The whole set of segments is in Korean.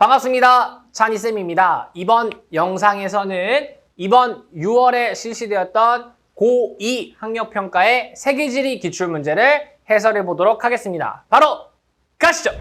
반갑습니다. 찬이쌤입니다. 이번 영상에서는 이번 6월에 실시되었던 고2 학력평가의 세계지리 기출문제를 해설해 보도록 하겠습니다. 바로 가시죠!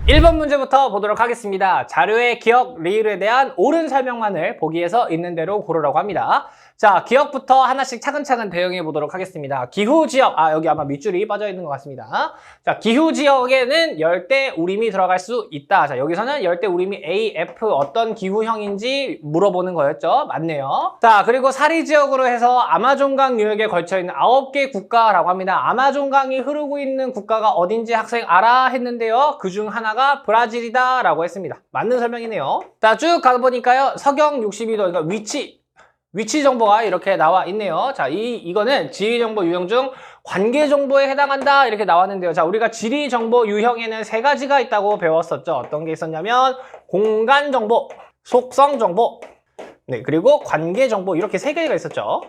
1번 문제부터 보도록 하겠습니다. 자료의 기억, 리을에 대한 옳은 설명만을 보기에서 있는 대로 고르라고 합니다. 자, 기억부터 하나씩 차근차근 대응해 보도록 하겠습니다. 기후지역, 여기 아마 밑줄이 빠져 있는 것 같습니다. 자, 기후지역에는 열대우림이 들어갈 수 있다. 자, 여기서는 열대우림이 A, F 어떤 기후형인지 물어보는 거였죠. 맞네요. 자, 그리고 사리지역으로 해서 아마존강 유역에 걸쳐있는 9개 국가라고 합니다. 아마존강이 흐르고 있는 국가가 어딘지 학생 알아? 했는데요. 그중 하나가 브라질이다 라고 했습니다. 맞는 설명이네요. 자, 쭉 가보니까요. 서경 62도, 그러니까 위치 정보가 이렇게 나와 있네요. 자, 이거는 지리 정보 유형 중 관계 정보에 해당한다 이렇게 나왔는데요. 자, 우리가 지리 정보 유형에는 3가지가 있다고 배웠었죠. 어떤 게 있었냐면 공간 정보, 속성 정보, 네, 그리고 관계 정보 이렇게 3개가 있었죠.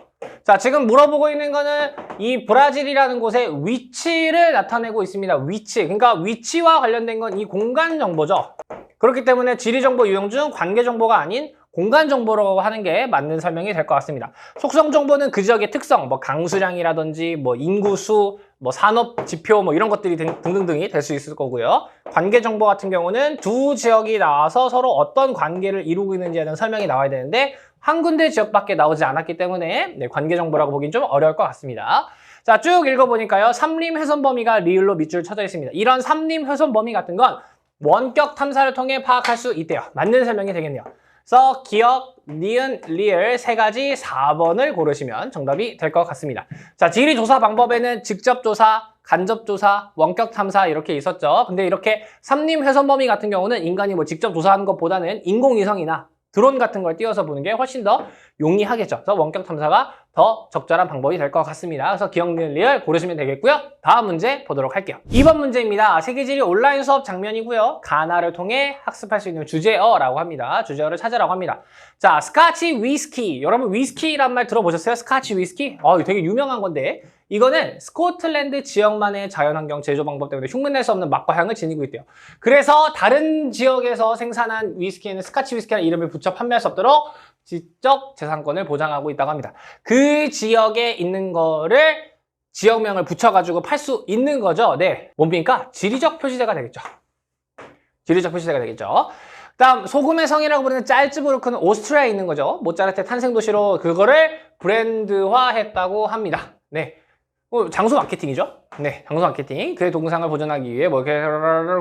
자, 지금 물어보고 있는 거는 이 브라질이라는 곳의 위치를 나타내고 있습니다. 위치, 그러니까 위치와 관련된 건 이 공간 정보죠. 그렇기 때문에 지리 정보 유형 중 관계 정보가 아닌 공간 정보라고 하는 게 맞는 설명이 될 것 같습니다. 속성 정보는 그 지역의 특성, 뭐 강수량이라든지 뭐 인구수, 뭐 산업 지표 뭐 이런 것들이 등등등이 될 수 있을 거고요. 관계 정보 같은 경우는 두 지역이 나와서 서로 어떤 관계를 이루고 있는지에 대한 설명이 나와야 되는데 한 군데 지역밖에 나오지 않았기 때문에 관계 정보라고 보긴 좀 어려울 것 같습니다. 자, 쭉 읽어보니까요. 삼림 훼손 범위가 리을로 밑줄 쳐져 있습니다. 이런 삼림 훼손 범위 같은 건 원격 탐사를 통해 파악할 수 있대요. 맞는 설명이 되겠네요. 그래서 기억, 니은, 리을 3가지 4번을 고르시면 정답이 될 것 같습니다. 자, 지리 조사 방법에는 직접 조사, 간접 조사, 원격 탐사 이렇게 있었죠. 근데 이렇게 삼림 훼손 범위 같은 경우는 인간이 뭐 직접 조사하는 것보다는 인공위성이나 드론 같은 걸 띄워서 보는 게 훨씬 더 용이하겠죠. 그래서 원격 탐사가 더 적절한 방법이 될 것 같습니다. 그래서 기억, 니은, 리을 고르시면 되겠고요. 다음 문제 보도록 할게요. 2번 문제입니다. 세계지리 온라인 수업 장면이고요. 가나를 통해 학습할 수 있는 주제어라고 합니다. 주제어를 찾으라고 합니다. 자, 스카치 위스키. 여러분 위스키란 말 들어보셨어요? 스카치 위스키? 되게 유명한 건데 이거는 스코틀랜드 지역만의 자연환경 제조 방법 때문에 흉내낼 수 없는 맛과 향을 지니고 있대요. 그래서 다른 지역에서 생산한 위스키에는 스카치 위스키라는 이름을 붙여 판매할 수 없도록 지적 재산권을 보장하고 있다고 합니다. 그 지역에 있는 거를 지역명을 붙여가지고 팔 수 있는 거죠. 네, 뭡니까? 지리적 표시대가 되겠죠. 지리적 표시대가 되겠죠. 다음 소금의 성이라고 부르는 짤츠부르크는 오스트리아에 있는 거죠. 모차르트의 탄생 도시로 그거를 브랜드화했다고 합니다. 네. 장소 마케팅이죠. 네, 장소 마케팅. 그의 동상을 보존하기 위해 뭐 이렇게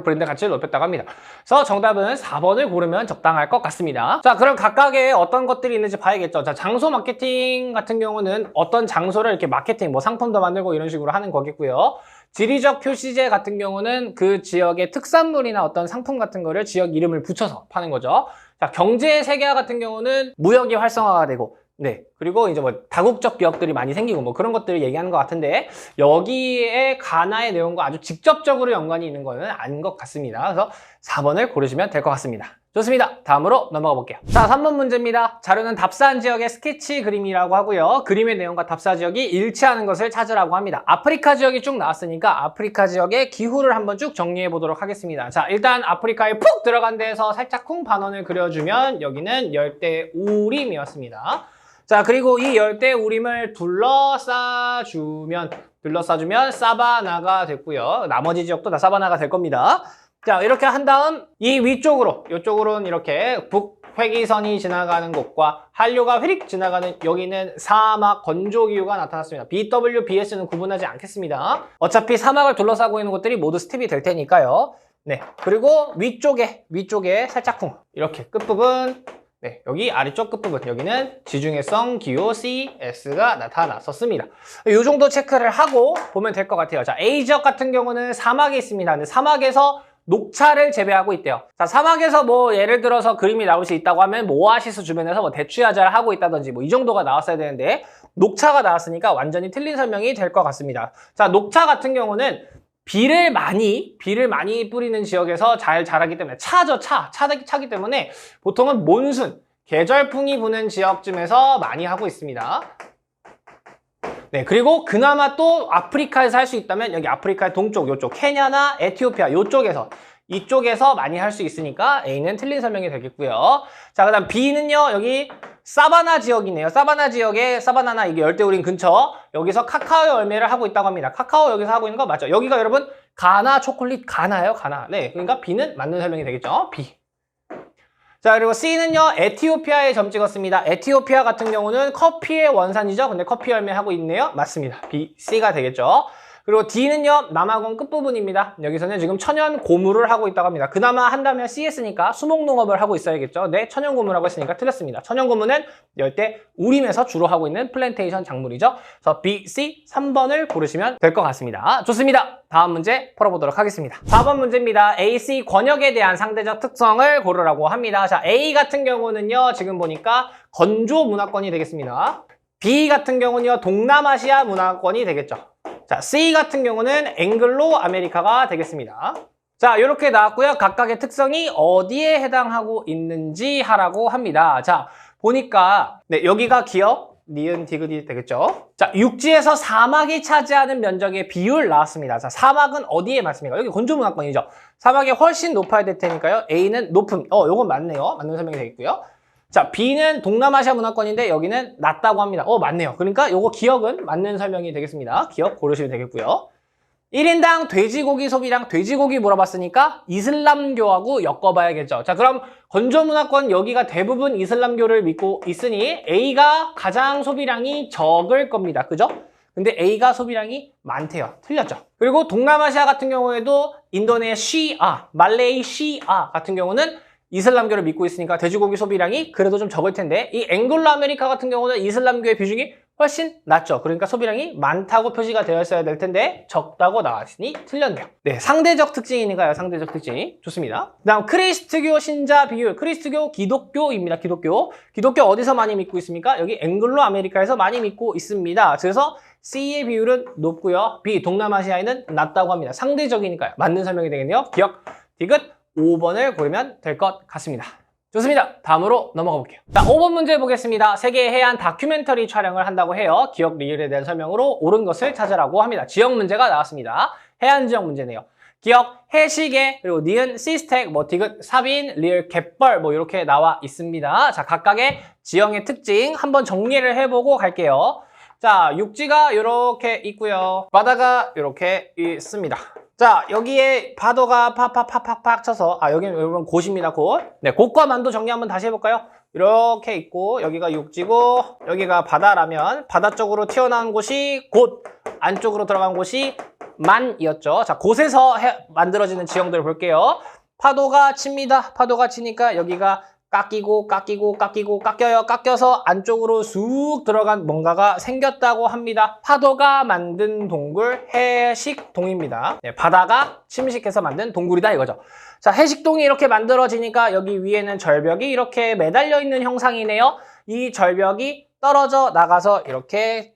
브랜드 가치를 높였다고 합니다. 그래서 정답은 4번을 고르면 적당할 것 같습니다. 자, 그럼 각각의 어떤 것들이 있는지 봐야겠죠. 자, 장소 마케팅 같은 경우는 어떤 장소를 이렇게 마케팅, 뭐 상품도 만들고 이런 식으로 하는 거겠고요. 지리적 표시제 같은 경우는 그 지역의 특산물이나 어떤 상품 같은 거를 지역 이름을 붙여서 파는 거죠. 자, 경제 세계화 같은 경우는 무역이 활성화가 되고 네, 그리고 이제 뭐 다국적 기업들이 많이 생기고 뭐 그런 것들을 얘기하는 것 같은데 여기에 가나의 내용과 아주 직접적으로 연관이 있는 거는 아닌 것 같습니다. 그래서 4번을 고르시면 될 것 같습니다. 좋습니다. 다음으로 넘어가 볼게요. 자, 3번 문제입니다. 자료는 답사한 지역의 스케치 그림이라고 하고요. 그림의 내용과 답사 지역이 일치하는 것을 찾으라고 합니다. 아프리카 지역이 쭉 나왔으니까 아프리카 지역의 기후를 한번 쭉 정리해 보도록 하겠습니다. 자, 일단 아프리카에 푹 들어간 데에서 살짝쿵 반원을 그려주면 여기는 열대우림이었습니다. 자, 그리고 이 열대우림을 둘러싸주면 사바나가 됐고요. 나머지 지역도 다 사바나가 될 겁니다. 자, 이렇게 한 다음 이 이쪽으로는 이렇게 북회기선이 지나가는 곳과 한류가 휘릭 지나가는 여기는 사막 건조기후가 나타났습니다. BW, BS는 구분하지 않겠습니다. 어차피 사막을 둘러싸고 있는 곳들이 모두 스텝이 될 테니까요. 네, 그리고 위쪽에 살짝쿵 이렇게 끝부분 네, 여기 아래쪽 끝부분 여기는 지중해성 기후 CS가 나타났었습니다. 이 정도 체크를 하고 보면 될 것 같아요. 자, A지역 같은 경우는 사막에 있습니다. 근데 사막에서 녹차를 재배하고 있대요. 자, 사막에서 뭐 예를 들어서 그림이 나올 수 있다고 하면 뭐 오아시스 주변에서 뭐 대추야자를 하고 있다든지 뭐 이 정도가 나왔어야 되는데 녹차가 나왔으니까 완전히 틀린 설명이 될 것 같습니다. 자, 녹차 같은 경우는 비를 많이 뿌리는 지역에서 잘 자라기 때문에 차기 때문에 보통은 몬순, 계절풍이 부는 지역쯤에서 많이 하고 있습니다. 네, 그리고 그나마 또 아프리카에서 할 수 있다면 여기 아프리카의 동쪽, 요쪽, 케냐나 에티오피아 요쪽에서 이쪽에서 많이 할 수 있으니까 A는 틀린 설명이 되겠고요. 자, 그 다음 B는요, 여기 사바나 지역이네요. 사바나 지역에 사바나나 이게 열대우림 근처 여기서 카카오 열매를 하고 있다고 합니다. 카카오 여기서 하고 있는 거 맞죠? 여기가 여러분 가나 초콜릿 가나예요, 가나. 네, 그러니까 B는 맞는 설명이 되겠죠. B. 자, 그리고 C는요, 에티오피아에 점 찍었습니다. 에티오피아 같은 경우는 커피의 원산이죠. 근데 커피 열매 하고 있네요. 맞습니다. B, C가 되겠죠. 그리고 D는요, 남아공 끝부분입니다. 여기서는 지금 천연 고무를 하고 있다고 합니다. 그나마 한다면 CS니까 수목농업을 하고 있어야겠죠. 네, 천연 고무라고 했으니까 틀렸습니다. 천연 고무는 열대 우림에서 주로 하고 있는 플랜테이션 작물이죠. 그래서 B, C, 3번을 고르시면 될 것 같습니다. 좋습니다. 다음 문제 풀어보도록 하겠습니다. 4번 문제입니다. A, C 권역에 대한 상대적 특성을 고르라고 합니다. 자, A 같은 경우는요, 지금 보니까 건조 문화권이 되겠습니다. B 같은 경우는요, 동남아시아 문화권이 되겠죠. 자, C 같은 경우는 앵글로 아메리카가 되겠습니다. 자, 이렇게 나왔고요. 각각의 특성이 어디에 해당하고 있는지 하라고 합니다. 자, 보니까 네, 여기가 기억, 니은, 디귿이 되겠죠. 자, 육지에서 사막이 차지하는 면적의 비율 나왔습니다. 자, 사막은 어디에 많습니까? 여기 건조문화권이죠. 사막이 훨씬 높아야 될 테니까요. A는 높음. 요건 맞네요. 맞는 설명이 되겠고요. 자, B는 동남아시아 문화권인데 여기는 낮다고 합니다. 맞네요. 그러니까 요거 기억은 맞는 설명이 되겠습니다. 기억 고르시면 되겠고요. 1인당 돼지고기 소비량, 돼지고기 물어봤으니까 이슬람교하고 엮어봐야겠죠. 자, 그럼 건조문화권 여기가 대부분 이슬람교를 믿고 있으니 A가 가장 소비량이 적을 겁니다. 그죠? 근데 A가 소비량이 많대요. 틀렸죠. 그리고 동남아시아 같은 경우에도 인도네시아, 말레이시아 같은 경우는 이슬람교를 믿고 있으니까 돼지고기 소비량이 그래도 좀 적을 텐데 이 앵글로 아메리카 같은 경우는 이슬람교의 비중이 훨씬 낮죠. 그러니까 소비량이 많다고 표시가 되어 있어야 될 텐데 적다고 나왔으니 틀렸네요. 네, 상대적 특징이니까요. 상대적 특징. 좋습니다. 그 다음 크리스트교 신자 비율. 크리스트교 기독교입니다. 기독교. 기독교 어디서 많이 믿고 있습니까? 여기 앵글로 아메리카에서 많이 믿고 있습니다. 그래서 C의 비율은 높고요. B, 동남아시아에는 낮다고 합니다. 상대적이니까요. 맞는 설명이 되겠네요. 기억, 디귿. 5번을 고르면 될 것 같습니다. 좋습니다. 다음으로 넘어가 볼게요. 자, 5번 문제 보겠습니다. 세계 해안 다큐멘터리 촬영을 한다고 해요. 기억 리을에 대한 설명으로 옳은 것을 찾으라고 합니다. 지역 문제가 나왔습니다. 해안 지역 문제네요. 기억, 해시계, 그리고 니은, 시스텍, 디귿, 사빈, 리을, 갯벌 이렇게 나와 있습니다. 자, 각각의 지형의 특징 한번 정리를 해보고 갈게요. 자, 육지가 이렇게 있고요. 바다가 이렇게 있습니다. 자, 여기에 파도가 팍팍팍팍팍 쳐서 여기는 여러분 곳입니다. 곳. 네, 곳과 만도 정리 한번 다시 해볼까요? 이렇게 있고 여기가 육지고 여기가 바다라면 바다 쪽으로 튀어나온 곳이 곳, 안쪽으로 들어간 곳이 만이었죠. 자, 곳에서 만들어지는 지형들을 볼게요. 파도가 칩니다. 파도가 치니까 여기가 깎이고 깎여요. 깎여서 안쪽으로 쑥 들어간 뭔가가 생겼다고 합니다. 파도가 만든 동굴 해식동입니다. 네, 바다가 침식해서 만든 동굴이다 이거죠. 자, 해식동이 이렇게 만들어지니까 여기 위에는 절벽이 이렇게 매달려 있는 형상이네요. 이 절벽이 떨어져 나가서 이렇게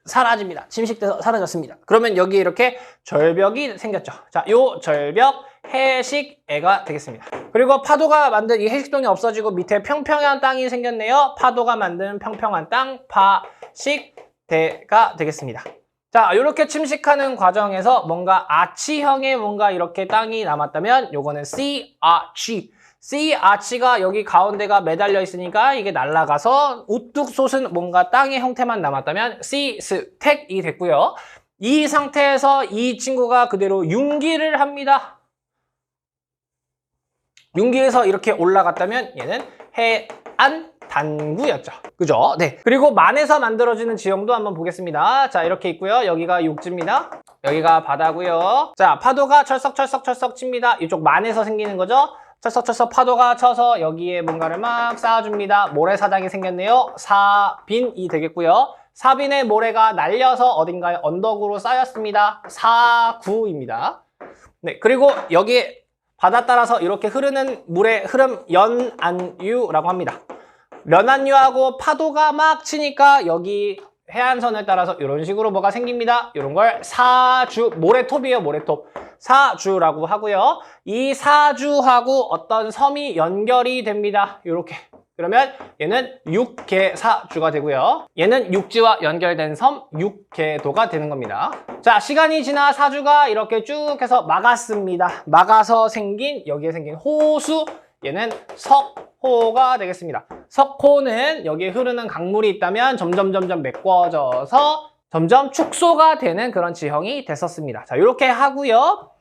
사라집니다. 침식돼서 사라졌습니다. 그러면 여기 이렇게 절벽이 생겼죠. 자, 요 절벽 해식애가 되겠습니다. 그리고 파도가 만든 이 해식동이 없어지고 밑에 평평한 땅이 생겼네요. 파도가 만든 평평한 땅, 파식대가 되겠습니다. 자, 이렇게 침식하는 과정에서 뭔가 아치형의 뭔가 이렇게 땅이 남았다면 요거는 C 아치. C 아치가 여기 가운데가 매달려 있으니까 이게 날아가서 우뚝 솟은 뭔가 땅의 형태만 남았다면 C 스택이 됐고요. 이 상태에서 이 친구가 그대로 융기를 합니다. 융기에서 이렇게 올라갔다면 얘는 해안 단구였죠. 그죠? 네. 그리고 만에서 만들어지는 지형도 한번 보겠습니다. 자, 이렇게 있고요. 여기가 육지입니다. 여기가 바다고요. 자, 파도가 철썩철썩철썩 칩니다. 이쪽 만에서 생기는 거죠. 철썩철썩 파도가 쳐서 여기에 뭔가를 막 쌓아줍니다. 모래사장이 생겼네요. 사빈이 되겠고요. 사빈의 모래가 날려서 어딘가에 언덕으로 쌓였습니다. 사구입니다. 네, 그리고 여기에 바다 따라서 이렇게 흐르는 물의 흐름 연안유라고 합니다. 연안유하고 파도가 막 치니까 여기 해안선을 따라서 이런 식으로 뭐가 생깁니다. 이런 걸 사주, 모래톱이에요. 모래톱. 사주라고 하고요. 이 사주하고 어떤 섬이 연결이 됩니다. 이렇게 그러면 얘는 육계사주가 되고요. 얘는 육지와 연결된 섬 육계도가 되는 겁니다. 자, 시간이 지나 사주가 이렇게 쭉 해서 막았습니다. 막아서 생긴 여기에 생긴 호수, 얘는 석호가 되겠습니다. 석호는 여기에 흐르는 강물이 있다면 점점 메꿔져서 점점 축소가 되는 그런 지형이 됐었습니다. 자, 이렇게 하고요.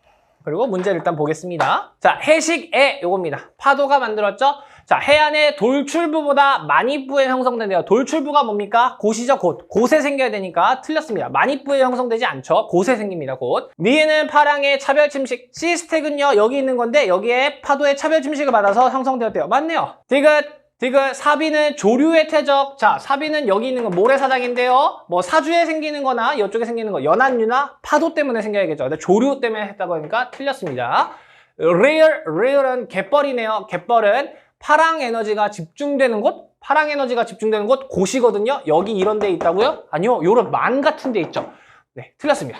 그리고 문제를 일단 보겠습니다. 자, 해식에 요겁니다. 파도가 만들었죠? 자, 해안의 돌출부보다 만입부에 형성된대요. 돌출부가 뭡니까? 곳이죠, 곳. 곳에 생겨야 되니까 틀렸습니다. 만입부에 형성되지 않죠. 곳에 생깁니다, 곳. 위에는 파랑의 차별 침식. 시스텍은요, 여기 있는 건데 여기에 파도의 차별 침식을 받아서 형성되었대요. 맞네요. 디귿, 사비는 조류의 퇴적. 자, 사비는 여기 있는 건 모래사장인데요. 뭐 사주에 생기는 거나 이쪽에 생기는 거 연안류나 파도 때문에 생겨야겠죠. 근데 조류 때문에 했다고 하니까 틀렸습니다. 레어는 갯벌이네요. 갯벌은 파랑 에너지가 집중되는 곳? 파랑 에너지가 집중되는 곳 곳이거든요. 여기 이런 데 있다고요? 아니요. 요런 만 같은 데 있죠. 네, 틀렸습니다.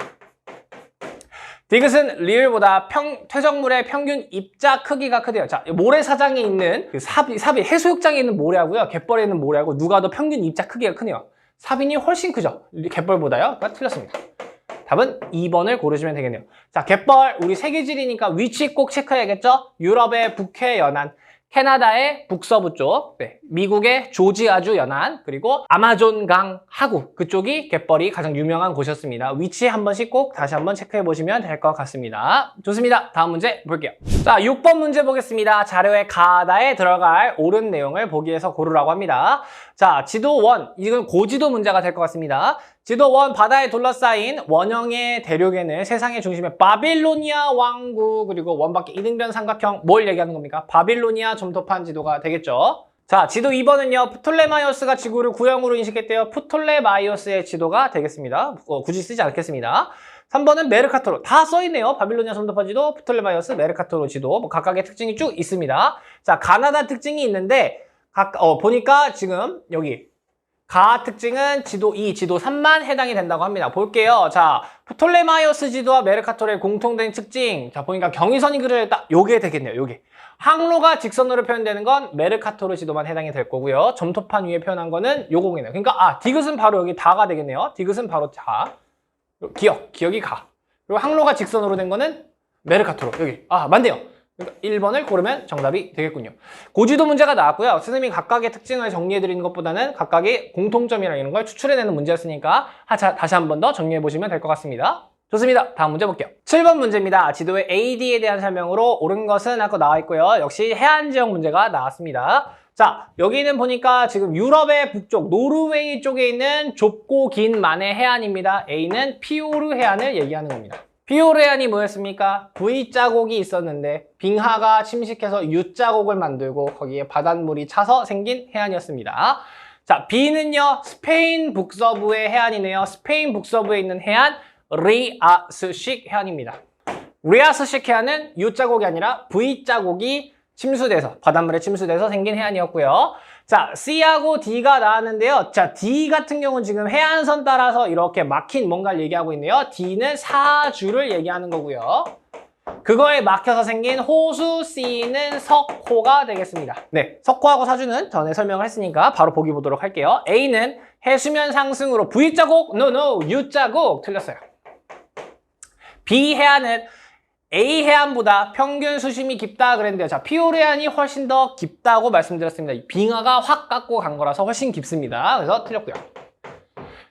디귿은 리을보다 퇴적물의 평균 입자 크기가 크대요. 자, 모래사장에 있는 그 사비 해수욕장에 있는 모래하고요. 갯벌에 있는 모래하고 누가 더 평균 입자 크기가 크네요. 사빈이 훨씬 크죠. 갯벌보다요. 그러니까 틀렸습니다. 답은 2번을 고르시면 되겠네요. 자, 갯벌 우리 세계지리니까 위치 꼭 체크해야겠죠. 유럽의 북해 연안, 캐나다의 북서부 쪽, 네, 미국의 조지아주 연안, 그리고 아마존강 하구 그쪽이 갯벌이 가장 유명한 곳이었습니다. 위치 한 번씩 꼭 다시 한번 체크해 보시면 될 것 같습니다. 좋습니다. 다음 문제 볼게요. 자, 6번 문제 보겠습니다. 자료의 가다에 들어갈 옳은 내용을 보기에서 고르라고 합니다. 자, 지도 1, 이건 고지도 문제가 될 것 같습니다. 지도 1, 바다에 둘러싸인 원형의 대륙에는 세상의 중심에 바빌로니아 왕국, 그리고 원바퀴 이등변 삼각형, 뭘 얘기하는 겁니까? 바빌로니아 점토판 지도가 되겠죠. 자, 지도 2번은요. 프톨레마이오스가 지구를 구형으로 인식했대요. 프톨레마이오스의 지도가 되겠습니다. 굳이 쓰지 않겠습니다. 3번은 메르카토르. 다 써있네요. 바빌로니아 점토판 지도, 프톨레마이오스, 메르카토르 지도. 뭐 각각의 특징이 쭉 있습니다. 자, 가나다 특징이 있는데 보니까 지금 여기 가 특징은 지도 2, 지도 3만 해당이 된다고 합니다. 볼게요. 자, 프톨레마이오스 지도와 메르카토르의 공통된 특징. 자, 보니까 경의선이 그려졌다. 요게 되겠네요. 요게. 항로가 직선으로 표현되는 건 메르카토르 지도만 해당이 될 거고요. 점토판 위에 표현한 거는 요거겠네요. 그러니까 디귿은 바로 여기 다가 되겠네요. 디귿은 바로 자. 기억이 가. 그리고 항로가 직선으로 된 거는 메르카토르. 여기. 맞네요. 그러니까 1번을 고르면 정답이 되겠군요. 고지도 문제가 나왔고요. 선생님이 각각의 특징을 정리해드리는 것보다는 각각의 공통점이나 이런 걸 추출해내는 문제였으니까 다시 한 번 더 정리해보시면 될 것 같습니다. 좋습니다. 다음 문제 볼게요. 7번 문제입니다. 지도의 AD에 대한 설명으로 옳은 것은 하고 나와 있고요. 역시 해안지역 문제가 나왔습니다. 자, 여기는 보니까 지금 유럽의 북쪽, 노르웨이 쪽에 있는 좁고 긴 만의 해안입니다. A는 피오르 해안을 얘기하는 겁니다. 피오르 해안이 뭐였습니까? V자국이 있었는데 빙하가 침식해서 U자국을 만들고 거기에 바닷물이 차서 생긴 해안이었습니다. 자, B는요. 스페인 북서부의 해안이네요. 스페인 북서부에 있는 해안 리아스식 해안입니다. 리아스식 해안은 U자국이 아니라 V자국이 침수돼서 바닷물에 침수돼서 생긴 해안이었고요. 자, C하고 D가 나왔는데요. 자, D 같은 경우는 지금 해안선 따라서 이렇게 막힌 뭔가를 얘기하고 있네요. D는 사주를 얘기하는 거고요. 그거에 막혀서 생긴 호수 C는 석호가 되겠습니다. 네, 석호하고 사주는 전에 설명을 했으니까 바로 보기 보도록 할게요. A는 해수면 상승으로 V자국, U자국 틀렸어요. B 해안은 A 해안보다 평균 수심이 깊다 그랬는데요. 자, 피오르 해안이 훨씬 더 깊다고 말씀드렸습니다. 빙하가 확 깎고 간 거라서 훨씬 깊습니다. 그래서 틀렸고요.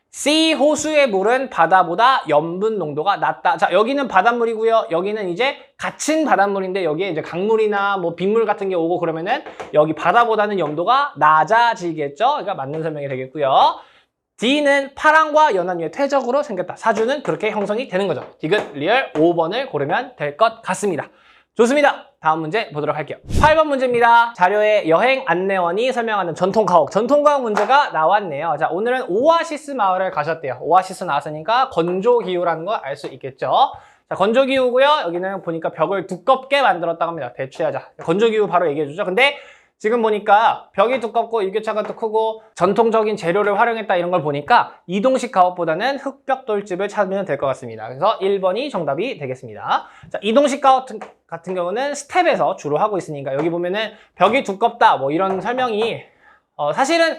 C 호수의 물은 바다보다 염분 농도가 낮다. 자, 여기는 바닷물이고요. 여기는 이제 갇힌 바닷물인데 여기에 이제 강물이나 뭐 빗물 같은 게 오고 그러면은 여기 바다보다는 염도가 낮아지겠죠. 그러니까 맞는 설명이 되겠고요. D는 파랑과 연안유의 퇴적으로 생겼다. 사주는 그렇게 형성이 되는 거죠. 디귿, 리얼 5번을 고르면 될 것 같습니다. 좋습니다. 다음 문제 보도록 할게요. 8번 문제입니다. 자료에 여행 안내원이 설명하는 전통가옥 문제가 나왔네요. 자, 오늘은 오아시스 마을을 가셨대요. 오아시스 나왔으니까 건조기후라는 거 알 수 있겠죠. 자, 건조기후고요. 여기는 보니까 벽을 두껍게 만들었다고 합니다. 대추하자. 건조기후 바로 얘기해주죠. 근데 지금 보니까 벽이 두껍고 일교차가 또 크고 전통적인 재료를 활용했다 이런 걸 보니까 이동식 가옥보다는 흑벽돌집을 찾으면 될 것 같습니다. 그래서 1번이 정답이 되겠습니다. 자, 이동식 가옥 같은 경우는 스텝에서 주로 하고 있으니까 여기 보면은 벽이 두껍다 뭐 이런 설명이 사실은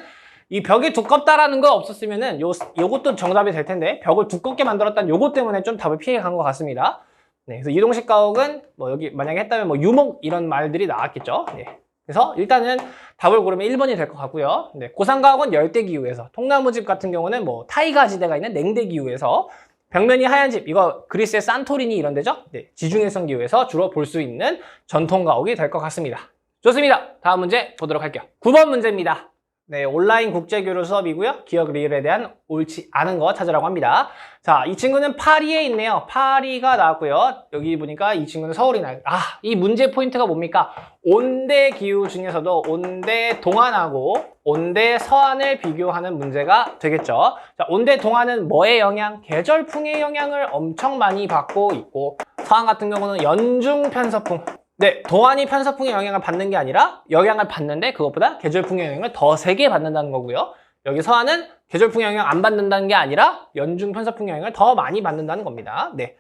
이 벽이 두껍다라는 거 없었으면은 요것도 정답이 될 텐데 벽을 두껍게 만들었다는 요것 때문에 좀 답을 피해 간 것 같습니다. 네, 그래서 이동식 가옥은 뭐 여기 만약에 했다면 뭐 유목 이런 말들이 나왔겠죠. 네. 그래서 일단은 답을 고르면 1번이 될 것 같고요. 네, 고산가옥은 열대기후에서, 통나무집 같은 경우는 뭐 타이가 지대가 있는 냉대기후에서, 벽면이 하얀 집, 이거 그리스의 산토리니 이런 데죠. 네, 지중해성 기후에서 주로 볼 수 있는 전통가옥이 될 것 같습니다. 좋습니다. 다음 문제 보도록 할게요. 9번 문제입니다. 네, 온라인 국제교류 수업이고요. 기억 리을에 대한 옳지 않은 거 찾으라고 합니다. 자, 이 친구는 파리에 있네요. 파리가 나왔고요. 여기 보니까 이 친구는 서울이 나요. 이 문제 포인트가 뭡니까? 온대 기후 중에서도 온대 동안하고 온대 서안을 비교하는 문제가 되겠죠. 자, 온대 동안은 뭐의 영향? 계절풍의 영향을 엄청 많이 받고 있고, 서안 같은 경우는 연중 편서풍. 네, 동안이 편서풍의 영향을 받는 게 아니라 영향을 받는데 그것보다 계절풍의 영향을 더 세게 받는다는 거고요. 여기 서안은 계절풍의 영향 안 받는다는 게 아니라 연중 편서풍의 영향을 더 많이 받는다는 겁니다. 네,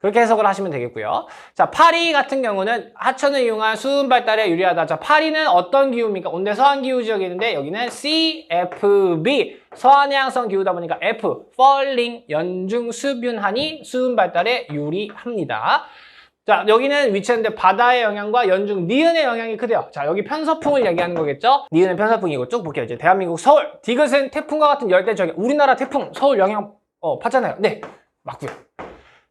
그렇게 해석을 하시면 되겠고요. 자, 파리 같은 경우는 하천을 이용한 수은 발달에 유리하다. 자, 파리는 어떤 기후입니까? 온대 서안 기후 지역이 있는데 여기는 CFB, 서안해양성 기후다 보니까 F, falling, 연중 수분하니 수은 발달에 유리합니다. 자, 여기는 위치했는데 바다의 영향과 연중 니은의 영향이 크대요. 자, 여기 편서풍을 얘기하는 거겠죠? 니은은 편서풍이고 쭉 볼게요. 이제 대한민국 서울, 디귿은 태풍과 같은 열대적인 우리나라 태풍, 서울 영향 받잖아요. 네, 맞고요.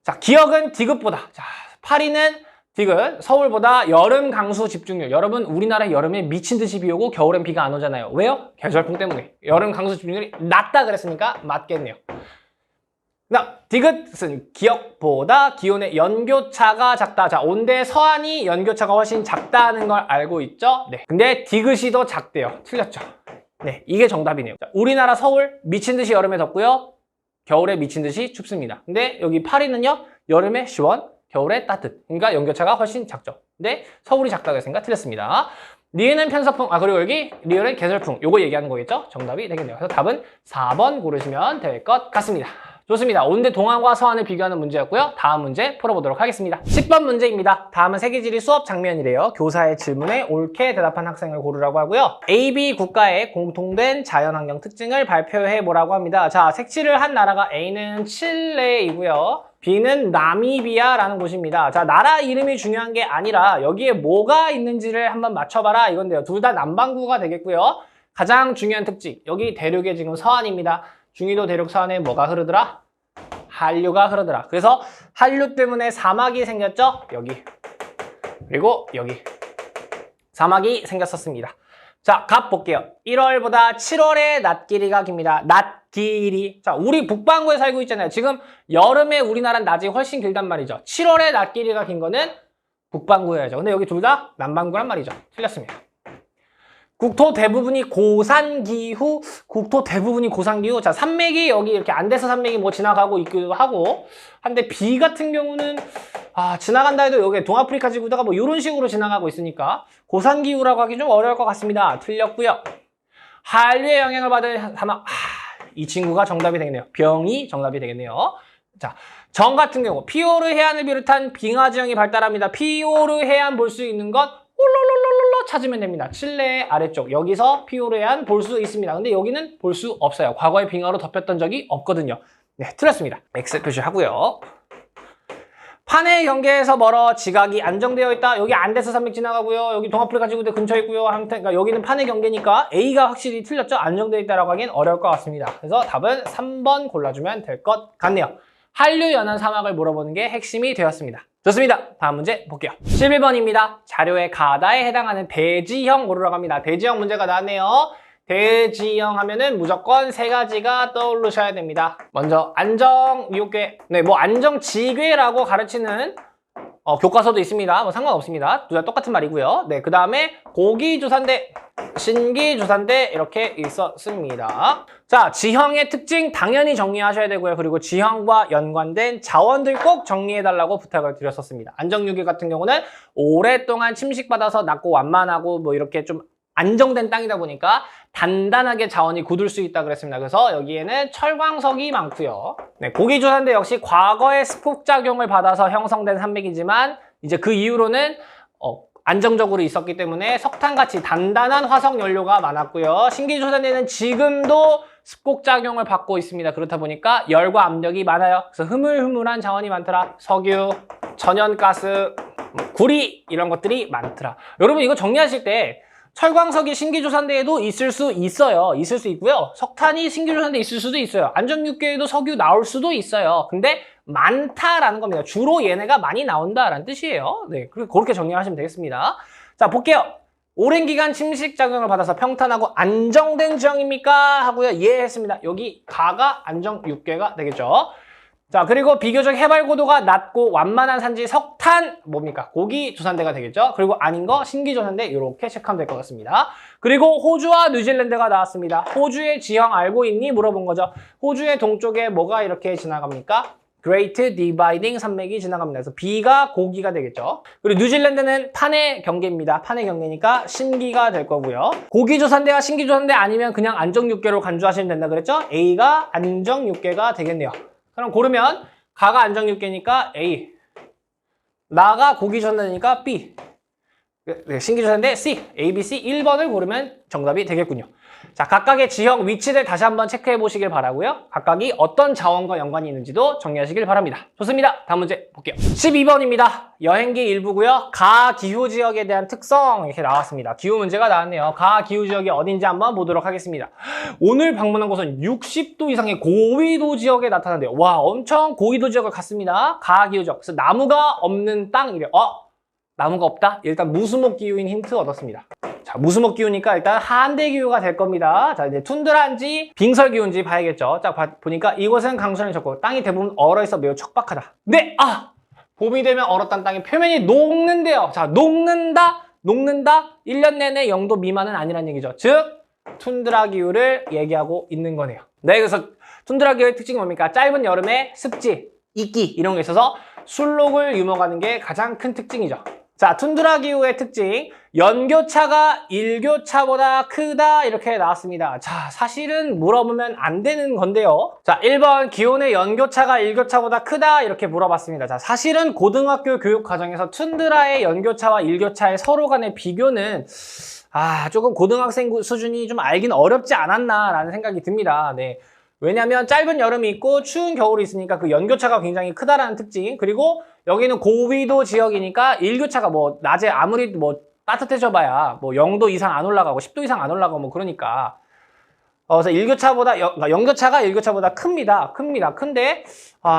자, 기억은 디귿보다. 자, 파리는 디귿, 서울보다 여름 강수 집중률. 여러분, 우리나라 여름에 미친 듯이 비 오고 겨울엔 비가 안 오잖아요. 왜요? 계절풍 때문에. 여름 강수 집중률이 낮다 그랬으니까 맞겠네요. 디귿은 기억보다 기온의 연교차가 작다. 자, 온대 서안이 연교차가 훨씬 작다는 걸 알고 있죠? 네. 근데 디귿이 더 작대요. 틀렸죠? 네, 이게 정답이네요. 자, 우리나라 서울 미친 듯이 여름에 덥고요. 겨울에 미친 듯이 춥습니다. 근데 여기 파리는요, 여름에 시원, 겨울에 따뜻. 그러니까 연교차가 훨씬 작죠. 근데 서울이 작다고 했으니까 틀렸습니다. 니은은 편서풍, 그리고 여기 리을은 계절풍. 요거 얘기하는 거겠죠? 정답이 되겠네요. 그래서 답은 4번 고르시면 될 것 같습니다. 좋습니다. 온대 동안과 서안을 비교하는 문제였고요. 다음 문제 풀어보도록 하겠습니다. 10번 문제입니다. 다음은 세계지리 수업 장면이래요. 교사의 질문에 옳게 대답한 학생을 고르라고 하고요. A, B 국가의 공통된 자연환경 특징을 발표해보라고 합니다. 자, 색칠을 한 나라가 A는 칠레이고요. B는 나미비아라는 곳입니다. 자, 나라 이름이 중요한 게 아니라 여기에 뭐가 있는지를 한번 맞춰봐라 이건데요. 둘 다 남반구가 되겠고요. 가장 중요한 특징, 여기 대륙의 지금 서안입니다. 중위도 대륙 서안에 뭐가 흐르더라? 한류가 흐르더라. 그래서 한류 때문에 사막이 생겼죠? 여기. 그리고 여기. 사막이 생겼었습니다. 자, 갑 볼게요. 1월보다 7월의 낮 길이가 깁니다. 낮 길이. 자, 우리 북반구에 살고 있잖아요. 지금 여름에 우리나라는 낮이 훨씬 길단 말이죠. 7월의 낮 길이가 긴 거는 북반구여야죠. 근데 여기 둘 다 남반구란 말이죠. 틀렸습니다. 국토 대부분이 고산기후, 국토 대부분이 고산기후. 자, 산맥이 여기 이렇게 안데스 산맥이 뭐 지나가고 있기도 하고. 한데 B 같은 경우는 지나간다 해도 여기 동아프리카 지구다가 뭐 이런 식으로 지나가고 있으니까 고산기후라고 하기 좀 어려울 것 같습니다. 틀렸고요. 한류의 영향을 받은 사막. 이 친구가 정답이 되겠네요. 병이 정답이 되겠네요. 자, 정 같은 경우 피오르 해안을 비롯한 빙하 지형이 발달합니다. 피오르 해안 볼 수 있는 것 롤롤롤롤 찾으면 됩니다. 칠레의 아래쪽 여기서 피오르 해안 볼 수 있습니다. 근데 여기는 볼 수 없어요. 과거에 빙하로 덮였던 적이 없거든요. 네, 틀렸습니다. X 표시하고요. 판의 경계에서 멀어 지각이 안정되어 있다. 여기 안데스 산맥 지나가고요. 여기 동아프리카 지구대 근처에 있고요. 아무튼 그러니까 여기는 판의 경계니까 A가 확실히 틀렸죠. 안정되어 있다라고 하기엔 어려울 것 같습니다. 그래서 답은 3번 골라주면 될 것 같네요. 한류 연안 사막을 물어보는 게 핵심이 되었습니다. 좋습니다. 다음 문제 볼게요. 11번입니다. 자료의 가다에 해당하는 대지형 고르라고 합니다. 대지형 문제가 나왔네요. 대지형 하면은 무조건 세 가지가 떠오르셔야 됩니다. 먼저 안정미호궤. 네, 뭐 안정지궤라고 가르치는 교과서도 있습니다. 뭐 상관없습니다. 둘 다 똑같은 말이고요. 네, 그 다음에 고기조산대, 신기조산대 이렇게 있었습니다. 자, 지형의 특징 당연히 정리하셔야 되고요. 그리고 지형과 연관된 자원들 꼭 정리해달라고 부탁을 드렸었습니다. 안정유궤 같은 경우는 오랫동안 침식받아서 낮고 완만하고 뭐 이렇게 좀 안정된 땅이다 보니까 단단하게 자원이 굳을 수 있다 그랬습니다. 그래서 여기에는 철광석이 많고요. 네, 고기조산대 역시 과거의 스폭작용을 받아서 형성된 산맥이지만 이제 그 이후로는 안정적으로 있었기 때문에 석탄같이 단단한 화석 연료가 많았고요. 신기조선대는 지금도 습곡작용을 받고 있습니다. 그렇다 보니까 열과 압력이 많아요. 그래서 흐물흐물한 자원이 많더라. 석유, 천연가스, 구리 이런 것들이 많더라. 여러분 이거 정리하실 때 철광석이 신기조선대에도 있을 수 있어요. 있을 수 있고요. 석탄이 신기조선대에 있을 수도 있어요. 안정육개에도 석유 나올 수도 있어요. 근데 많다라는 겁니다. 주로 얘네가 많이 나온다라는 뜻이에요. 네, 그렇게 정리하시면 되겠습니다. 자, 볼게요. 오랜 기간 침식작용을 받아서 평탄하고 안정된 지형입니까? 하고요. 예 했습니다. 여기 가가 안정육개가 되겠죠. 자, 그리고 비교적 해발 고도가 낮고 완만한 산지 석탄 뭡니까? 고기 조선대가 되겠죠. 그리고 아닌 거 신기조선대 이렇게 체크하면 될 것 같습니다. 그리고 호주와 뉴질랜드가 나왔습니다. 호주의 지형 알고 있니? 물어본 거죠. 호주의 동쪽에 뭐가 이렇게 지나갑니까? Great Dividing 산맥이 지나갑니다. 그래서 B가 고기가 되겠죠. 그리고 뉴질랜드는 판의 경계입니다. 판의 경계니까 신기가 될 거고요. 고기조선대와 신기조선대 아니면 그냥 안정육개로 간주하시면 된다 그랬죠? A가 안정육개가 되겠네요. 그럼 고르면 가가 안정육개니까 A, 나가 고기조선대니까 B, 신기조선대 C, A, B, C 1번을 고르면 정답이 되겠군요. 자, 각각의 지형 위치를 다시 한번 체크해 보시길 바라고요. 각각이 어떤 자원과 연관이 있는지도 정리하시길 바랍니다. 좋습니다. 다음 문제 볼게요. 12번입니다. 여행기 일부고요. 가 기후 지역에 대한 특성 이렇게 나왔습니다. 기후 문제가 나왔네요. 가 기후 지역이 어딘지 한번 보도록 하겠습니다. 오늘 방문한 곳은 60도 이상의 고위도 지역에 나타난대요. 와, 엄청 고위도 지역을 갔습니다. 가 기후 지역. 그래서 나무가 없는 땅이래요. 나무가 없다? 일단 무수목 기후인 힌트 얻었습니다. 자, 무수목 기후니까 일단 한대 기후가 될 겁니다. 자, 이제 툰드라인지 빙설 기후인지 봐야겠죠. 자, 보니까 이곳은 강수량이 적고 땅이 대부분 얼어있어 매우 척박하다. 네! 봄이 되면 얼었던 땅의 표면이 녹는데요. 자, 녹는다? 1년 내내 0도 미만은 아니란 얘기죠. 즉, 툰드라 기후를 얘기하고 있는 거네요. 네, 그래서 툰드라 기후의 특징이 뭡니까? 짧은 여름에 습지, 이끼 이런 게 있어서 술록을 유목하는 게 가장 큰 특징이죠. 자, 툰드라 기후의 특징, 연교차가 일교차보다 크다 이렇게 나왔습니다. 자, 사실은 물어보면 안 되는 건데요. 자, 1번 기온의 연교차가 일교차보다 크다 이렇게 물어봤습니다. 자, 사실은 고등학교 교육 과정에서 툰드라의 연교차와 일교차의 서로 간의 비교는 조금 고등학생 수준이 좀 알긴 어렵지 않았나라는 생각이 듭니다. 네. 왜냐하면 짧은 여름이 있고 추운 겨울이 있으니까 그 연교차가 굉장히 크다라는 특징, 그리고 여기는 고위도 지역이니까 일교차가 뭐 낮에 아무리 뭐 따뜻해져 봐야 뭐 0도 이상 안 올라가고 10도 이상 안 올라가고 뭐 그러니까 그래서 연교차가 일교차보다 큽니다. 큰데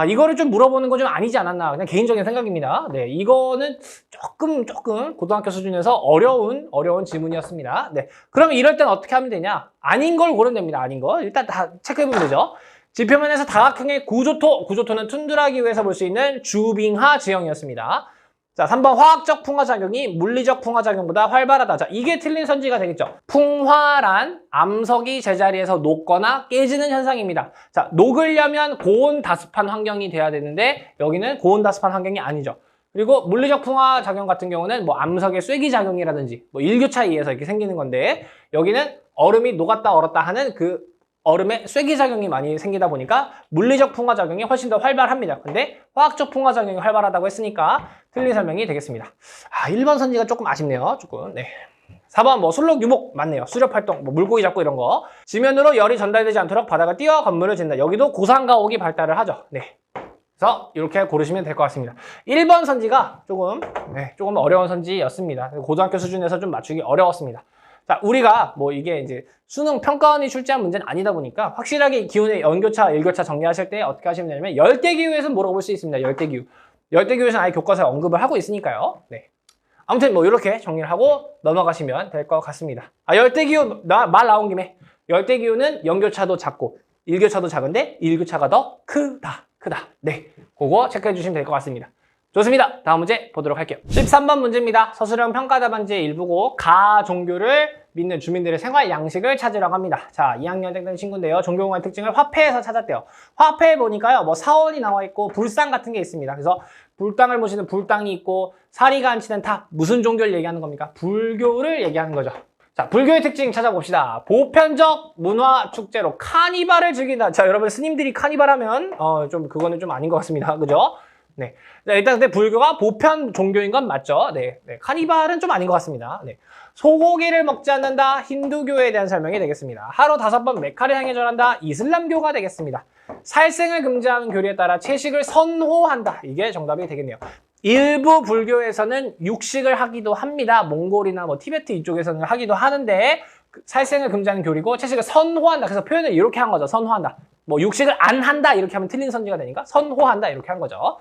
이거를 좀 물어보는 건 좀 아니지 않았나, 그냥 개인적인 생각입니다. 네, 이거는 조금 고등학교 수준에서 어려운 질문이었습니다. 네, 그러면 이럴 땐 어떻게 하면 되냐? 아닌 걸 고르면 됩니다. 아닌 거 일단 다 체크해보면 되죠. 지표면에서 다각형의 구조토는 툰드라 기후에서 볼 수 있는 주빙하 지형이었습니다. 자, 3번 화학적 풍화작용이 물리적 풍화작용보다 활발하다. 자, 이게 틀린 선지가 되겠죠. 풍화란 암석이 제자리에서 녹거나 깨지는 현상입니다. 자, 녹으려면 고온다습한 환경이 돼야 되는데 여기는 고온다습한 환경이 아니죠. 그리고 물리적 풍화작용 같은 경우는 뭐 암석의 쐐기작용이라든지 뭐 일교차에 의해서 이렇게 생기는 건데, 여기는 얼음이 녹았다 얼었다 하는 그 얼음에 쐐기작용이 많이 생기다 보니까 물리적 풍화작용이 훨씬 더 활발합니다. 근데 화학적 풍화작용이 활발하다고 했으니까 틀린 설명이 되겠습니다. 1번 선지가 조금 아쉽네요. 조금. 네. 4번 뭐 술록 유목 맞네요. 수렵 활동, 뭐 물고기 잡고 이런 거. 지면으로 열이 전달되지 않도록 바다가 뛰어 건물을 짓는다. 여기도 고산가옥이 발달을 하죠. 네. 그래서 이렇게 고르시면 될 것 같습니다. 1번 선지가 조금 어려운 선지였습니다. 고등학교 수준에서 좀 맞추기 어려웠습니다. 자, 우리가 뭐 이게 이제 수능 평가원이 출제한 문제는 아니다 보니까 확실하게 기온의 연교차, 일교차 정리하실 때 어떻게 하시면 되냐면 열대기후에서 물어볼 수 있습니다. 열대기후에서는 아예 교과서에 언급을 하고 있으니까요. 네. 아무튼 뭐 이렇게 정리를 하고 넘어가시면 될 것 같습니다. 열대기후 말 나온 김에 열대기후는 연교차도 작고 일교차도 작은데 일교차가 더 크다. 네, 그거 체크해 주시면 될 것 같습니다. 좋습니다. 다음 문제 보도록 할게요. 13번 문제입니다. 서술형 평가답안지의 일부고 가 종교를 믿는 주민들의 생활 양식을 찾으라고 합니다. 자, 2학년 땡땡 친구인데요. 종교공간의 특징을 화폐에서 찾았대요. 화폐에 보니까요, 뭐 사원이 나와 있고 불상 같은 게 있습니다. 그래서 불당을 보시는 불당이 있고 사리가 앉히는 탑, 무슨 종교를 얘기하는 겁니까? 불교를 얘기하는 거죠. 자, 불교의 특징 찾아봅시다. 보편적 문화 축제로 카니발을 즐긴다. 자, 여러분 스님들이 카니발 하면 좀 그거는 좀 아닌 것 같습니다. 그죠? 네. 자, 일단 근데 불교가 보편 종교인 건 맞죠? 네. 네. 카니발은 좀 아닌 것 같습니다. 네. 소고기를 먹지 않는다. 힌두교에 대한 설명이 되겠습니다. 하루 5번 메카를 향해 절한다. 이슬람교가 되겠습니다. 살생을 금지하는 교리에 따라 채식을 선호한다. 이게 정답이 되겠네요. 일부 불교에서는 육식을 하기도 합니다. 몽골이나 뭐 티베트 이쪽에서는 하기도 하는데 살생을 금지하는 교리고 채식을 선호한다. 그래서 표현을 이렇게 한 거죠. 선호한다. 뭐 육식을 안 한다 이렇게 하면 틀린 선지가 되니까 선호한다 이렇게 한 거죠.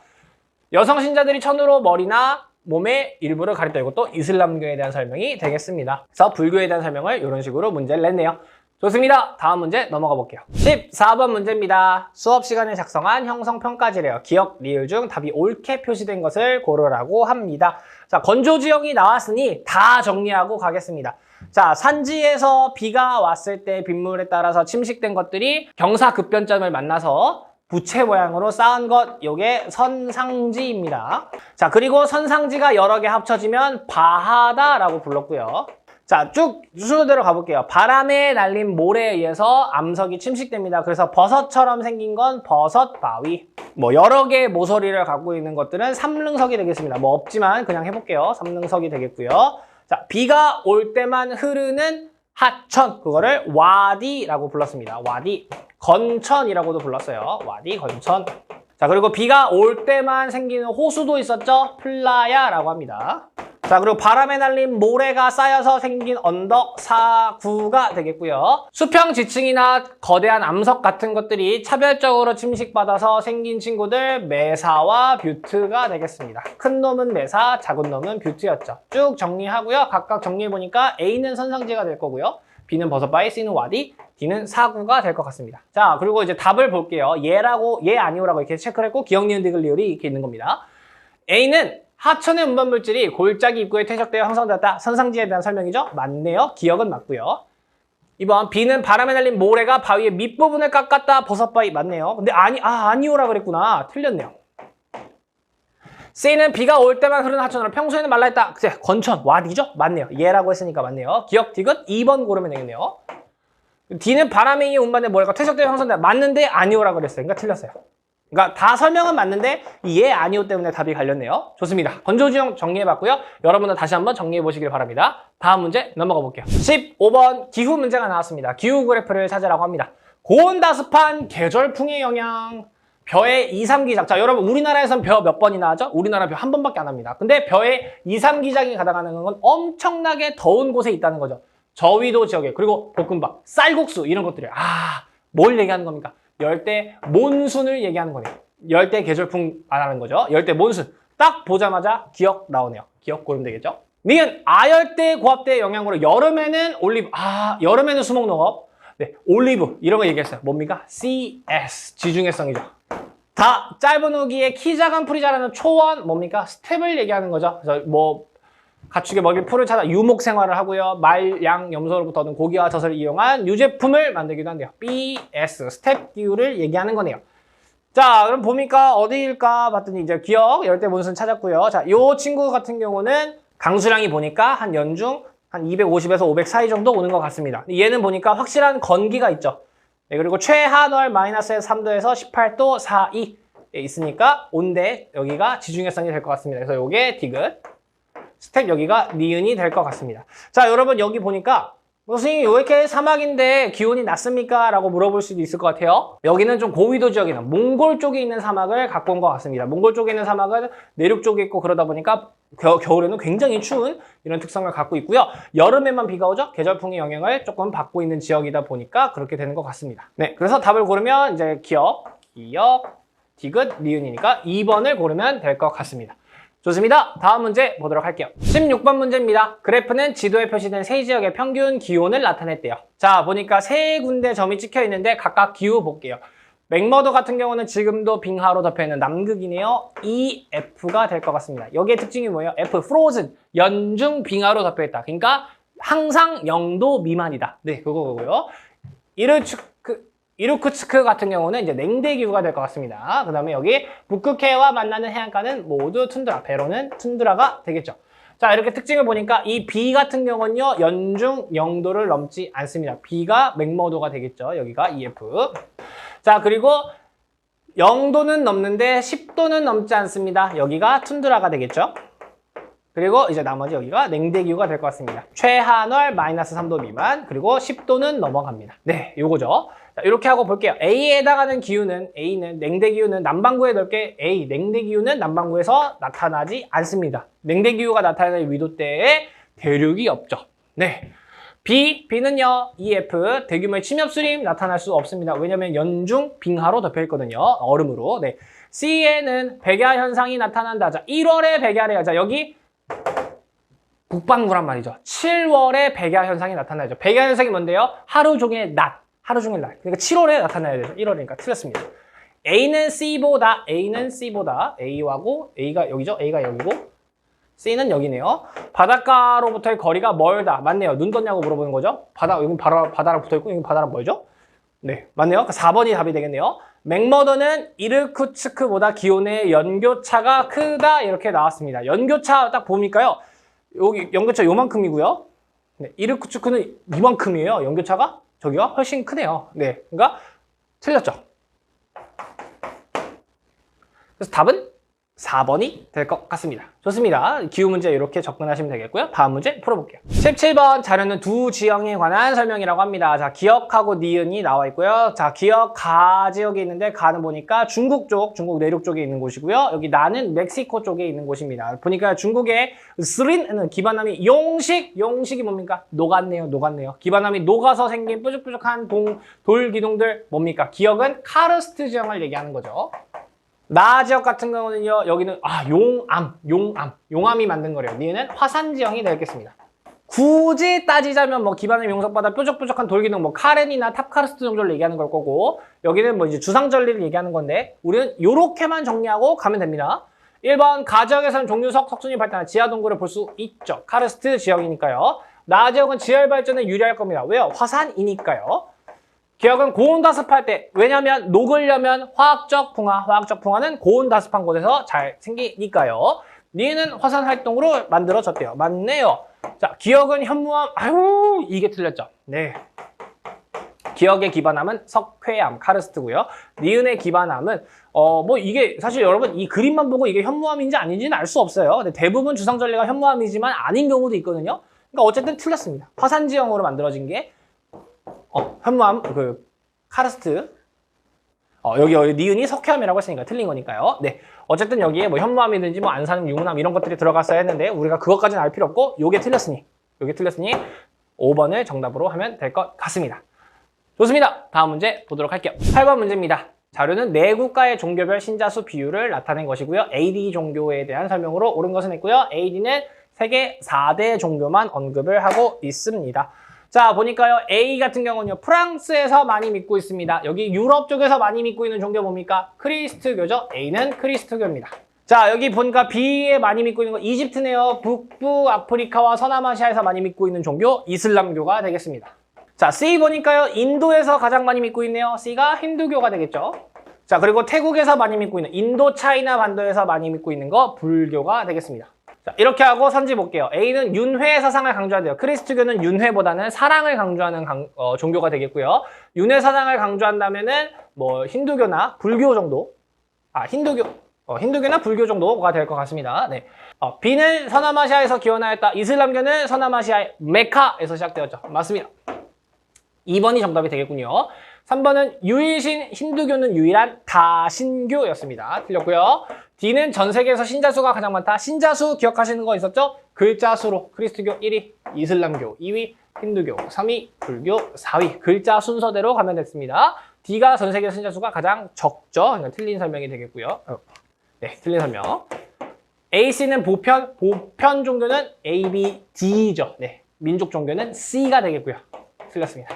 여성 신자들이 천으로 머리나 몸의 일부를 가렸다. 이것도 이슬람교에 대한 설명이 되겠습니다. 그래서 불교에 대한 설명을 이런 식으로 문제를 냈네요. 좋습니다. 다음 문제 넘어가 볼게요. 14번 문제입니다. 수업 시간에 작성한 형성평가지래요. 기억, 리을 중 답이 옳게 표시된 것을 고르라고 합니다. 자, 건조지형이 나왔으니 다 정리하고 가겠습니다. 자, 산지에서 비가 왔을 때 빗물에 따라서 침식된 것들이 경사급변점을 만나서 부채 모양으로 쌓은 것, 요게 선상지입니다. 자, 그리고 선상지가 여러 개 합쳐지면 바하다라고 불렀고요. 자, 쭉 순서대로 가볼게요. 바람에 날린 모래에 의해서 암석이 침식됩니다. 그래서 버섯처럼 생긴 건 버섯바위. 뭐 여러 개의 모서리를 갖고 있는 것들은 삼릉석이 되겠습니다. 뭐 없지만 그냥 해볼게요. 삼릉석이 되겠고요. 자, 비가 올 때만 흐르는 하천, 그거를 와디라고 불렀습니다. 와디. 건천이라고도 불렀어요. 와디, 건천. 자, 그리고 비가 올 때만 생기는 호수도 있었죠. 플라야라고 합니다. 자, 그리고 바람에 날린 모래가 쌓여서 생긴 언덕, 사구가 되겠고요. 수평 지층이나 거대한 암석 같은 것들이 차별적으로 침식받아서 생긴 친구들, 메사와 뷰트가 되겠습니다. 큰 놈은 메사, 작은 놈은 뷰트였죠. 쭉 정리하고요. 각각 정리해보니까 A는 선상지가 될 거고요. B는 버섯바위, C는 와디, D는 사구가 될 것 같습니다. 자, 그리고 이제 답을 볼게요. 예라고, 예, 아니오라고 이렇게 체크를 했고, 기억, 니은, 디귿, 리을이 이렇게 있는 겁니다. A는 하천의 운반물질이 골짜기 입구에 퇴적되어 형성되었다. 선상지에 대한 설명이죠? 맞네요. 기억은 맞고요. 2번 B는 바람에 날린 모래가 바위의 밑부분을 깎았다. 버섯바위 맞네요. 근데 아니오라 그랬구나. 틀렸네요. C는 비가 올 때만 흐르는 하천으로 평소에는 말라있다. 그래, 건천, 와디죠? 맞네요. 예라고 했으니까 맞네요. 기억, 디귿 2번 고르면 되겠네요. D는 바람에 의해 운반된 모래가 퇴적되어 형성된다. 맞는데 아니오라 그랬어요. 그러니까 틀렸어요. 그러니까 다 설명은 맞는데 예, 아니오 때문에 답이 갈렸네요. 좋습니다. 건조지형 정리해봤고요. 여러분은 다시 한번 정리해보시길 바랍니다. 다음 문제 넘어가 볼게요. 15번 기후 문제가 나왔습니다. 기후 그래프를 찾으라고 합니다. 고온다습한 계절풍의 영향, 벼의 2, 3기작. 자, 여러분 우리나라에선 벼 몇 번이나 하죠? 우리나라 벼 한 번밖에 안 합니다. 근데 벼의 2, 3기작이 가다가는 건 엄청나게 더운 곳에 있다는 거죠. 저위도 지역에. 그리고 볶음밥, 쌀국수 이런 것들이에요. 뭘 얘기하는 겁니까? 열대 몬순을 얘기하는 거네요. 열대 계절풍 안 하는 거죠. 열대 몬순. 딱 보자마자 기억 나오네요. 기억 고르면 되겠죠. 니은 아열대 고압대의 영향으로 여름에는 올리브. 여름에는 수목농업. 네, 올리브 이런 거 얘기했어요. 뭡니까? CS. 지중해성이죠. 다 짧은 후기에 키 작은 풀이 자라는 초원 뭡니까? 스텝을 얘기하는 거죠. 그래서 뭐 가축에 먹일 풀을 찾아 유목 생활을 하고요. 말, 양, 염소로부터 얻은 고기와 젖을 이용한 유제품을 만들기도 한대요. BS, 스텝 기후를 얘기하는 거네요. 자, 그럼 보니까 어디일까 봤더니 이제 기억, 열대 몬순 찾았고요. 자, 요 친구 같은 경우는 강수량이 보니까 한 연중 한 250에서 500 사이 정도 오는 것 같습니다. 얘는 보니까 확실한 건기가 있죠. 네, 그리고 최하늘 마이너스 3도에서 18도 사이에 있으니까 온대 여기가 지중해성이 될 것 같습니다. 그래서 요게 디귿. 스텝 여기가 니은이 될 것 같습니다. 자, 여러분 여기 보니까 선생님 왜 이렇게 사막인데 기온이 낮습니까? 라고 물어볼 수도 있을 것 같아요. 여기는 좀 고위도 지역이나 몽골 쪽에 있는 사막을 갖고 온 것 같습니다. 몽골 쪽에 있는 사막은 내륙 쪽에 있고 그러다 보니까 겨울에는 굉장히 추운 이런 특성을 갖고 있고요. 여름에만 비가 오죠? 계절풍의 영향을 조금 받고 있는 지역이다 보니까 그렇게 되는 것 같습니다. 네, 그래서 답을 고르면 이제 기억, 디귿, 니은이니까 2번을 고르면 될 것 같습니다. 좋습니다. 다음 문제 보도록 할게요. 16번 문제입니다. 그래프는 지도에 표시된 세 지역의 평균 기온을 나타냈대요. 자, 보니까 세 군데 점이 찍혀 있는데 각각 기후 볼게요. 맥머도 같은 경우는 지금도 빙하로 덮여있는 남극이네요. EF가 될 것 같습니다. 여기의 특징이 뭐예요? F, frozen, 연중 빙하로 덮여있다. 그러니까 항상 0도 미만이다. 네, 그거고요. 이루크츠크 같은 경우는 이제 냉대 기후가 될 것 같습니다. 그 다음에 여기 북극해와 만나는 해안가는 모두 툰드라, 배로는 툰드라가 되겠죠. 자, 이렇게 특징을 보니까 이 B 같은 경우는요, 연중 0도를 넘지 않습니다. B가 맥머도가 되겠죠. 여기가 EF. 자, 그리고 0도는 넘는데 10도는 넘지 않습니다. 여기가 툰드라가 되겠죠. 그리고 이제 나머지 여기가 냉대기후가 될 것 같습니다. 최한월 마이너스 3도 미만, 그리고 10도는 넘어갑니다. 네, 요거죠. 자, 이렇게 하고 볼게요. A에 해당하는 기후는, A는 냉대기후는 남반구에 넓게 A, 냉대기후는 남반구에서 나타나지 않습니다. 냉대기후가 나타나는 위도대에 대륙이 없죠. 네. B는요, EF, 대규모의 침엽수림 나타날 수 없습니다. 왜냐면 연중 빙하로 덮여 있거든요. 얼음으로. 네. C에는 백야 현상이 나타난다. 자, 1월에 백야래요. 자, 여기 북반구란 말이죠. 7월에 백야 현상이 나타나죠. 백야 현상이 뭔데요? 하루 종일 낮. 하루 종일 낮. 그러니까 7월에 나타나야 되죠. 1월이니까 틀렸습니다. A는 C보다, A하고 A가 여기죠. A가 여기고 C는 여기네요. 바닷가로부터의 거리가 멀다. 맞네요. 눈 떴냐고 물어보는 거죠. 여기 바다랑 붙어있고 여기 바다랑 멀죠? 네, 맞네요. 4번이 답이 되겠네요. 맥머더는 이르쿠츠크보다 기온의 연교차가 크다. 이렇게 나왔습니다. 연교차 딱 보니까요. 여기 연교차 요만큼이고요. 네, 이르쿠츠크는 이만큼이에요. 연교차가 저기가 훨씬 크네요. 네, 그러니까 틀렸죠. 그래서 답은 4번이 될 것 같습니다. 좋습니다. 기후 문제 이렇게 접근하시면 되겠고요. 다음 문제 풀어볼게요. 17번 자료는 두 지형에 관한 설명이라고 합니다. 자, 기역하고 니은이 나와 있고요. 자, 기역 가 지역에 있는데 가는 보니까 중국 쪽, 중국 내륙 쪽에 있는 곳이고요. 여기 나는 멕시코 쪽에 있는 곳입니다. 보니까 중국의 스린은 기반함이 용식이 뭡니까? 녹았네요. 기반함이 녹아서 생긴 뾰족뾰족한 돌 기둥들 뭡니까? 기역은 카르스트 지형을 얘기하는 거죠. 나 지역 같은 경우는요, 여기는, 용암이 만든 거래요. 니는 화산 지형이 되겠습니다. 굳이 따지자면 뭐 기반의 용석바다 뾰족뾰족한 돌기둥, 뭐 카렌이나 탑카르스트 정도를 얘기하는 걸 거고, 여기는 뭐 이제 주상절리를 얘기하는 건데, 우리는 요렇게만 정리하고 가면 됩니다. 1번, 가지역에서는 종류석, 석순이 발달한 지하동굴을 볼 수 있죠. 카르스트 지역이니까요. 나 지역은 지열 발전에 유리할 겁니다. 왜요? 화산이니까요. 기역은 고온다습할 때, 왜냐면 녹으려면 화학적 풍화는 고온다습한 곳에서 잘 생기니까요. 니는 화산 활동으로 만들어졌대요. 맞네요. 자, 기역은 현무암, 이게 틀렸죠. 네. 기역의 기반함은 석회암, 카르스트고요. 니은의 기반함은 뭐 이게 사실 여러분 이 그림만 보고 이게 현무암인지 아닌지는 알 수 없어요. 근데 대부분 주상절리가 현무암이지만 아닌 경우도 있거든요. 그러니까 어쨌든 틀렸습니다. 화산 지형으로 만들어진 게 현무암, 카르스트. 여기 니은이 석회암이라고 했으니까 틀린 거니까요. 네. 어쨌든 여기에 뭐 현무암이든지 뭐 안산암, 유문암 이런 것들이 들어갔어야 했는데 우리가 그것까지는 알 필요 없고 요게 틀렸으니 5번을 정답으로 하면 될 것 같습니다. 좋습니다. 다음 문제 보도록 할게요. 8번 문제입니다. 자료는 네 국가의 종교별 신자수 비율을 나타낸 것이고요. AD 종교에 대한 설명으로 옳은 것은 했고요. AD는 세계 4대 종교만 언급을 하고 있습니다. 자, 보니까요. A 같은 경우는요. 프랑스에서 많이 믿고 있습니다. 여기 유럽 쪽에서 많이 믿고 있는 종교 뭡니까? 크리스트교죠. A는 크리스트교입니다. 자, 여기 보니까 B에 많이 믿고 있는 거 이집트네요. 북부 아프리카와 서남아시아에서 많이 믿고 있는 종교 이슬람교가 되겠습니다. 자, C 보니까요. 인도에서 가장 많이 믿고 있네요. C가 힌두교가 되겠죠. 자, 그리고 태국에서 많이 믿고 있는 인도 차이나 반도에서 많이 믿고 있는 거 불교가 되겠습니다. 자, 이렇게 하고 선지 볼게요. A는 윤회 사상을 강조한대요. 크리스트교는 윤회보다는 사랑을 강조하는 종교가 되겠고요. 윤회 사상을 강조한다면은 뭐 힌두교나 불교 정도, 힌두교나 불교 정도가 될 것 같습니다. 네. B는 서남아시아에서 기원하였다. 이슬람교는 서남아시아의 메카에서 시작되었죠. 맞습니다. 2번이 정답이 되겠군요. 3번은 유일신 힌두교는 유일한 다신교였습니다. 틀렸고요. D는 전 세계에서 신자수가 가장 많다. 신자수 기억하시는 거 있었죠? 글자 수로 크리스트교 1위, 이슬람교 2위, 힌두교 3위, 불교 4위. 글자 순서대로 가면 됐습니다. D가 전 세계 신자수가 가장 적죠. 그러니까 틀린 설명이 되겠고요. 네, 틀린 설명. AC는 보편 종교는 A, B, D죠. 네, 민족 종교는 C가 되겠고요. 틀렸습니다.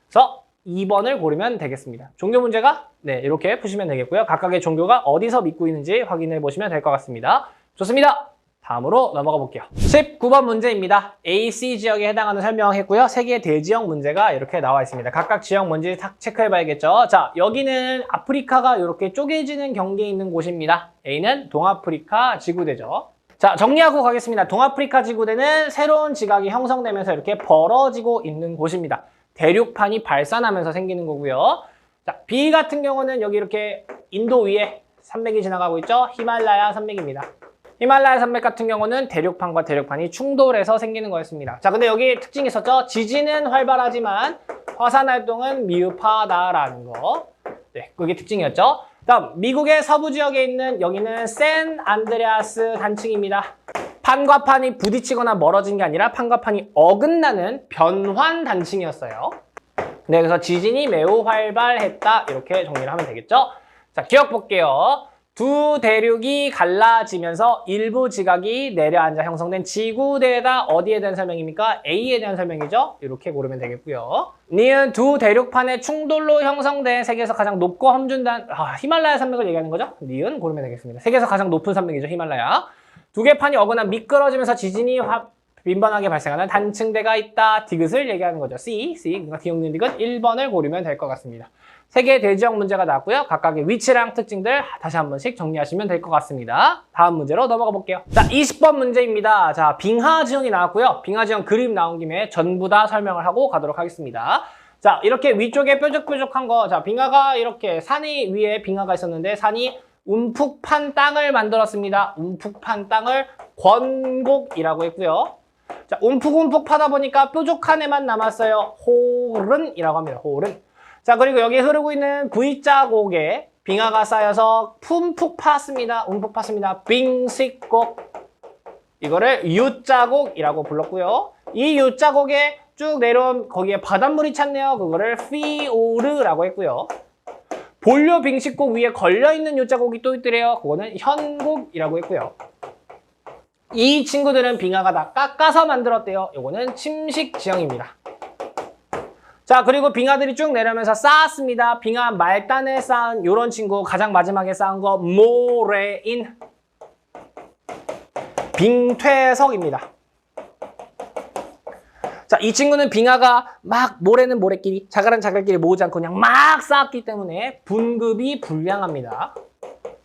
그래서 2번을 고르면 되겠습니다. 종교 문제가 네 이렇게 푸시면 되겠고요. 각각의 종교가 어디서 믿고 있는지 확인해 보시면 될 것 같습니다. 좋습니다. 다음으로 넘어가 볼게요. 19번 문제입니다. AC 지역에 해당하는 설명했고요. 세계 대지역 문제가 이렇게 나와 있습니다. 각각 지역 뭔지 체크해 봐야겠죠. 자, 여기는 아프리카가 이렇게 쪼개지는 경계에 있는 곳입니다. A는 동아프리카 지구대죠. 자, 정리하고 가겠습니다. 동아프리카 지구대는 새로운 지각이 형성되면서 이렇게 벌어지고 있는 곳입니다. 대륙판이 발산하면서 생기는 거고요. 자, B 같은 경우는 여기 이렇게 인도 위에 산맥이 지나가고 있죠. 히말라야 산맥입니다. 히말라야 산맥 같은 경우는 대륙판과 대륙판이 충돌해서 생기는 거였습니다. 자, 근데 여기 특징이 있었죠. 지진은 활발하지만 화산 활동은 미흡하다라는 거. 네, 그게 특징이었죠. 다음, 미국의 서부 지역에 있는 여기는 샌 안드레아스 단층입니다. 판과 판이 부딪히거나 멀어진 게 아니라 판과 판이 어긋나는 변환 단층이었어요. 네, 그래서 지진이 매우 활발했다. 이렇게 정리를 하면 되겠죠. 자, 기억 볼게요. 두 대륙이 갈라지면서 일부 지각이 내려앉아 형성된 지구대에다 어디에 대한 설명입니까? A에 대한 설명이죠. 이렇게 고르면 되겠고요. 니은 두 대륙판의 충돌로 형성된 세계에서 가장 높고 험준한 히말라야 산맥을 얘기하는 거죠. 니은 고르면 되겠습니다. 세계에서 가장 높은 산맥이죠. 히말라야. 두 개 판이 어긋나 미끄러지면서 지진이 빈번하게 발생하는 단층대가 있다. 디귿을 얘기하는 거죠. C. 그러니까 디귿 디귿 1번을 고르면 될 것 같습니다. 세 개의 대지역 문제가 나왔고요. 각각의 위치랑 특징들 다시 한 번씩 정리하시면 될 것 같습니다. 다음 문제로 넘어가 볼게요. 자, 20번 문제입니다. 자, 빙하 지형이 나왔고요. 빙하 지형 그림 나온 김에 전부 다 설명을 하고 가도록 하겠습니다. 자, 이렇게 위쪽에 뾰족뾰족한 거. 자, 빙하가 이렇게 산이 위에 빙하가 있었는데 산이 움푹 판 땅을 만들었습니다. 움푹 판 땅을 권곡이라고 했고요. 자, 움푹 파다 보니까 뾰족한 애만 남았어요. 호른이라고 합니다. 호른. 자, 그리고 여기 흐르고 있는 V자곡에 빙하가 쌓여서 움푹 팠습니다. 움푹 팠습니다. 빙식곡. 이거를 U자곡이라고 불렀고요. 이 U자곡에 쭉 내려온 거기에 바닷물이 찼네요. 그거를 피오르라고 했고요. 본류 빙식곡 위에 걸려있는 U자곡이 또 있더래요. 그거는 현곡이라고 했고요. 이 친구들은 빙하가 다 깎아서 만들었대요. 이거는 침식 지형입니다. 자, 그리고 빙하들이 쭉 내려오면서 쌓았습니다. 빙하 말단에 쌓은 요런 친구, 가장 마지막에 쌓은 거 모래인 빙퇴석입니다. 자, 이 친구는 빙하가 막 모래는 모래끼리, 자갈은 자갈끼리 모으지 않고 그냥 막 쌓았기 때문에 분급이 불량합니다.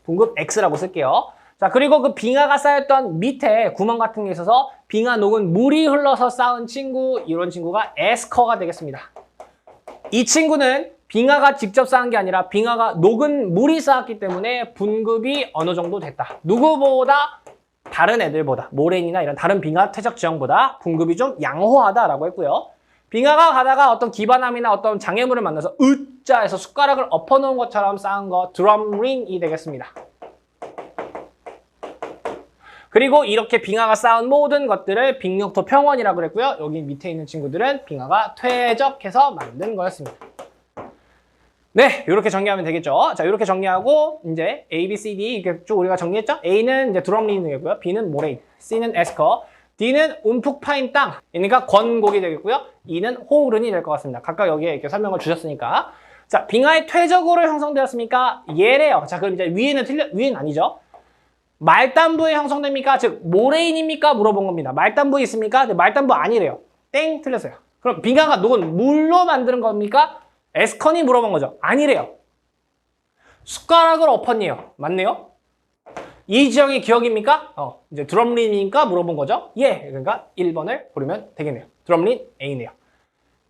분급 X라고 쓸게요. 자, 그리고 그 빙하가 쌓였던 밑에 구멍 같은 게 있어서 빙하 녹은 물이 흘러서 쌓은 친구, 이런 친구가 에스커가 되겠습니다. 이 친구는 빙하가 직접 쌓은 게 아니라 빙하가 녹은 물이 쌓았기 때문에 분급이 어느 정도 됐다. 누구보다 다른 애들보다 모래인이나 이런 다른 빙하 퇴적 지형보다 분급이 좀 양호하다라고 했고요. 빙하가 가다가 어떤 기반함이나 어떤 장애물을 만나서 으짜해서 숟가락을 엎어놓은 것처럼 쌓은 거 드럼링이 되겠습니다. 그리고 이렇게 빙하가 쌓은 모든 것들을 빙력토 평원이라고 그랬고요. 여기 밑에 있는 친구들은 빙하가 퇴적해서 만든 거였습니다. 네, 이렇게 정리하면 되겠죠. 자, 이렇게 정리하고 이제 A, B, C, D 이렇게 쭉 우리가 정리했죠. A는 이제 드럼링이 되겠고요. B는 모레인, C는 에스커, D는 움푹 파인 땅, 그러니까 권곡이 되겠고요. E는 호우른이 될 것 같습니다. 각각 여기에 이렇게 설명을 주셨으니까. 자, 빙하의 퇴적으로 형성되었습니까? 예래요. 자, 그럼 이제 위는 아니죠. 말단부에 형성됩니까? 즉 모레인입니까? 물어본 겁니다. 말단부에 있습니까? 네, 말단부 아니래요. 땡, 틀렸어요. 그럼 빙하가 녹은 물로 만드는 겁니까? 에스컨이 물어본 거죠. 아니래요. 숟가락을 엎었네요. 맞네요. 이 지형이 기억입니까? 이제 드럼린이니까 물어본 거죠. 예, 그러니까 1번을 고르면 되겠네요. 드럼린 A네요.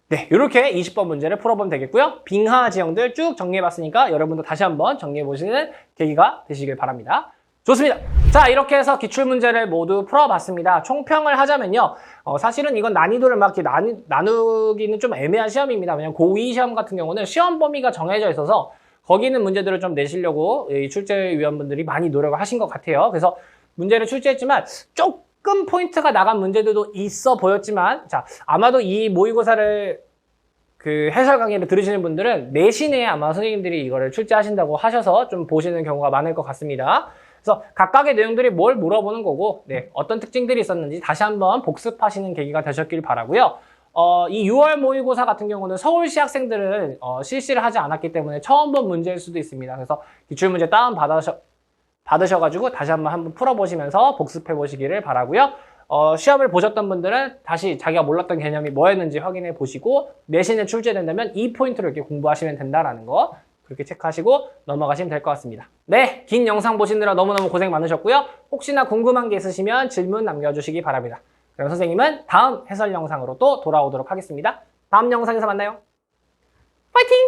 네, 이렇게 20번 문제를 풀어보면 되겠고요. 빙하 지형들 쭉 정리해봤으니까 여러분도 다시 한번 정리해보시는 계기가 되시길 바랍니다. 좋습니다. 자, 이렇게 해서 기출문제를 모두 풀어봤습니다. 총평을 하자면요. 사실은 이건 난이도를 막 이렇게 나누기는 좀 애매한 시험입니다. 왜냐면 고2 시험 같은 경우는 시험 범위가 정해져 있어서 거기 있는 문제들을 좀 내시려고 이 출제위원분들이 많이 노력을 하신 것 같아요. 그래서 문제를 출제했지만 조금 포인트가 나간 문제들도 있어 보였지만, 자, 아마도 이 모의고사를 그 해설 강의를 들으시는 분들은 내신에 아마 선생님들이 이거를 출제하신다고 하셔서 좀 보시는 경우가 많을 것 같습니다. 그래서 각각의 내용들이 뭘 물어보는 거고, 네, 어떤 특징들이 있었는지 다시 한번 복습하시는 계기가 되셨길 바라고요. 이 6월 모의고사 같은 경우는 서울시 학생들은 실시를 하지 않았기 때문에 처음 본 문제일 수도 있습니다. 그래서 기출문제 다운 받으셔가지고 다시 한번 풀어보시면서 복습해 보시기를 바라고요. 시험을 보셨던 분들은 다시 자기가 몰랐던 개념이 뭐였는지 확인해 보시고 내신에 출제된다면 이 포인트를 이렇게 공부하시면 된다라는 거 그렇게 체크하시고 넘어가시면 될 것 같습니다. 네, 긴 영상 보시느라 너무너무 고생 많으셨고요. 혹시나 궁금한 게 있으시면 질문 남겨주시기 바랍니다. 그럼 선생님은 다음 해설 영상으로 또 돌아오도록 하겠습니다. 다음 영상에서 만나요. 파이팅!